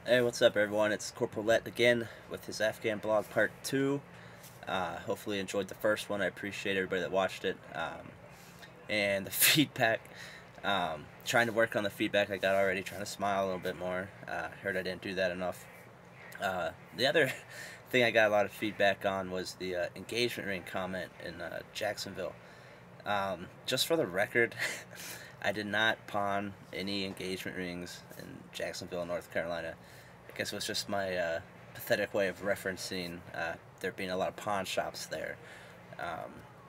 Hey, what's up, everyone? It's Corporal Lett again with his Afghan blog part 2. Hopefully you enjoyed the first one. I appreciate everybody that watched it. And the feedback. Trying to work on the feedback I got already, trying to smile a little bit more. Heard I didn't do that enough. The other thing I got a lot of feedback on was the engagement ring comment in Jacksonville. Just for the record, I did not pawn any engagement rings in Jacksonville, North Carolina. I guess it was just my pathetic way of referencing there being a lot of pawn shops there.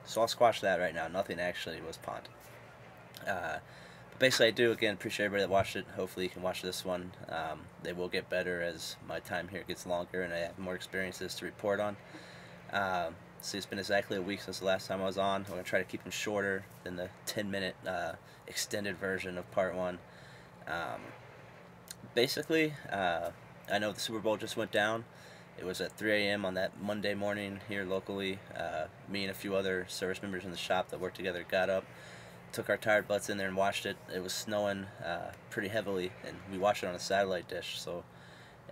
So I'll squash that right now. Nothing actually was pawned. But basically, I do, again, appreciate everybody that watched it. Hopefully you can watch this one. They will get better as my time here gets longer and I have more experiences to report on. See, it's been exactly a week since the last time I was on. I'm going to try to keep them shorter than the 10-minute extended version of part 1. Basically, I know the Super Bowl just went down. It was at 3 a.m. on that Monday morning here locally. Me and a few other service members in the shop that worked together got up, took our tired butts in there and watched it. It was snowing pretty heavily, and we watched it on a satellite dish, so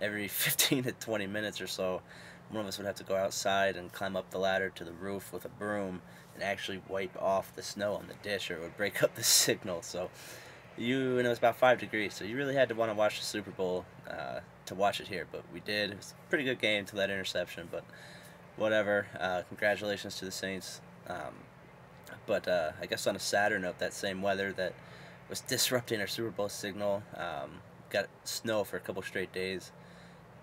every 15 to 20 minutes or so, one of us would have to go outside and climb up the ladder to the roof with a broom and actually wipe off the snow on the dish, or it would break up the signal. So and it was about 5 degrees, so you really had to want to watch the Super Bowl to watch it here, but we did. It was a pretty good game to that interception, but whatever. Congratulations to the Saints. But I guess on a sadder note, that same weather that was disrupting our Super Bowl signal, got snow for a couple straight days,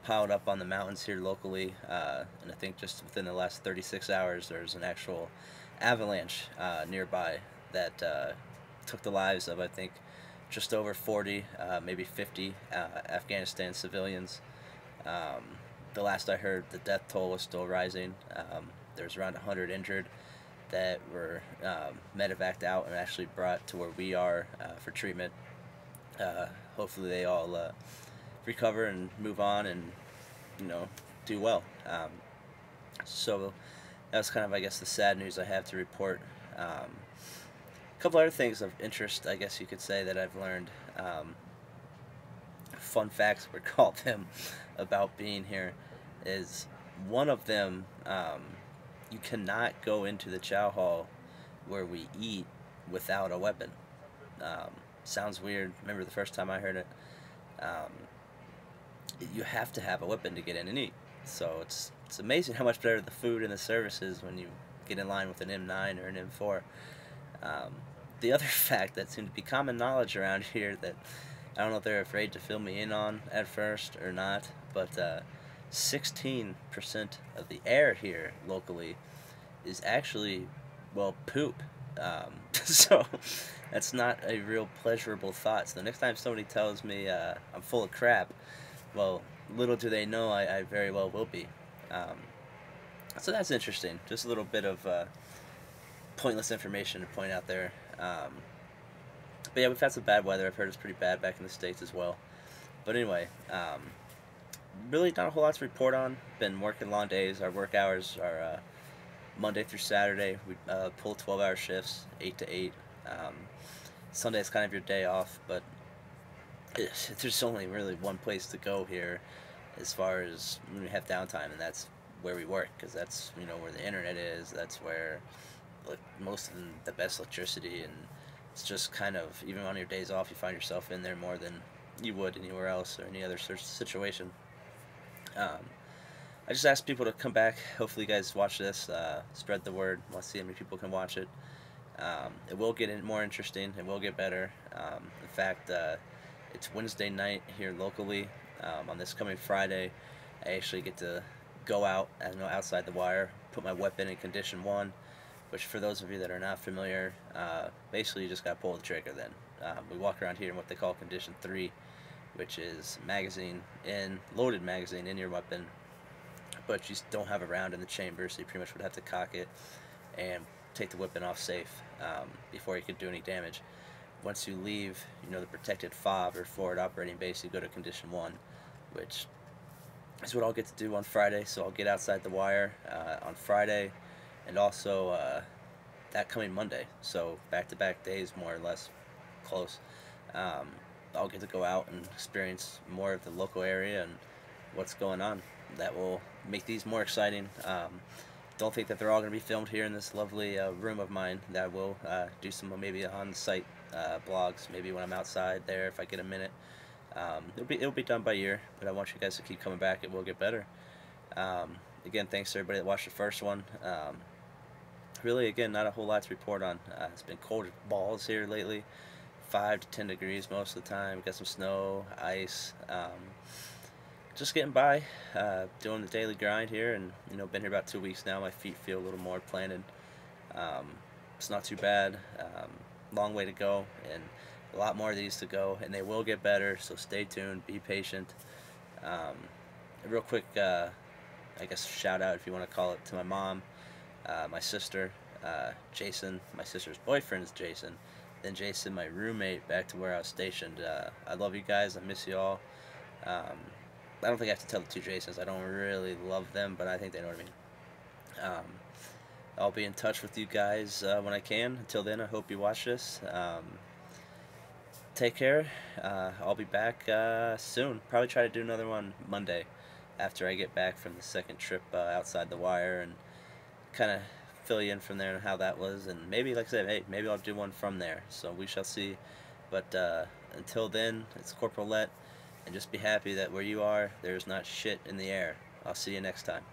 piled up on the mountains here locally, and I think just within the last 36 hours there's an actual avalanche nearby that took the lives of, I think, just over 40, maybe 50 Afghanistan civilians. The last I heard, the death toll was still rising. There was around 100 injured that were medevaced out and actually brought to where we are for treatment. Hopefully they all recover and move on and, do well. So that was kind of, I guess, the sad news I have to report. A couple other things of interest, I guess you could say, that I've learned. Fun facts, we call them, about being here is one of them, you cannot go into the chow hall where we eat without a weapon. Sounds weird. Remember the first time I heard it? You have to have a weapon to get in and eat. So it's amazing how much better the food and the service is when you get in line with an M9 or an M4. The other fact that seemed to be common knowledge around here that I don't know if they're afraid to fill me in on at first or not, but 16% of the air here locally is actually, well, poop. So that's not a real pleasurable thought. So the next time somebody tells me I'm full of crap, well, little do they know I very well will be. So that's interesting. Just a little bit of pointless information to point out there. But yeah, we've had some bad weather. I've heard it's pretty bad back in the States as well. But anyway, really not a whole lot to report on. Been working long days. Our work hours are Monday through Saturday. We pull 12-hour shifts, 8 to 8. Sunday is kind of your day off, but there's only really one place to go here as far as when we have downtime, and that's where we work, because that's where the internet is. That's where most of the best electricity, and it's just kind of, even on your days off, you find yourself in there more than you would anywhere else or any other situation. I just asked people to come back. Hopefully you guys watch this, spread the word. Let's see how many people can watch it. It will get more interesting. It will get better. In fact, it's Wednesday night here locally. On this coming Friday, I actually get to go out, outside the wire, put my weapon in condition 1, which, for those of you that are not familiar, basically you just got to pull the trigger then. We walk around here in what they call condition 3, which is loaded magazine in your weapon, but you don't have a round in the chamber, so you pretty much would have to cock it and take the weapon off safe before you could do any damage. Once you leave, the protected FOB, or forward operating base, you go to condition 1, which is what I'll get to do on Friday. So I'll get outside the wire on Friday, and also that coming Monday. So back-to-back days, more or less, close. I'll get to go out and experience more of the local area and what's going on. That will make these more exciting. Don't think that they're all going to be filmed here in this lovely room of mine. That will do some maybe on-site blogs, maybe when I'm outside there if I get a minute. It'll be done by year, but I want you guys to keep coming back. It will get better. Again, thanks to everybody that watched the first one. Really, again, not a whole lot to report on. It's been cold as balls here lately, 5 to 10 degrees most of the time. Got some snow, ice. Just getting by, doing the daily grind here, and been here about 2 weeks now. My feet feel a little more planted. It's not too bad. Long way to go, and a lot more of these to go, and they will get better. So stay tuned, be patient. A real quick, I guess shout out, if you want to call it, to my mom, my sister, Jason. My sister's boyfriend is Jason. Then Jason, my roommate, back to where I was stationed. I love you guys. I miss you all. I don't think I have to tell the two Jasons. I don't really love them, but I think they know what I mean. I'll be in touch with you guys when I can. Until then, I hope you watch this. Take care. I'll be back soon. Probably try to do another one Monday after I get back from the second trip outside the wire, and kind of fill you in from there on how that was. And maybe, like I said, hey, maybe I'll do one from there. So we shall see. But until then, it's Corporal Lett. And just be happy that where you are, there's not shit in the air. I'll see you next time.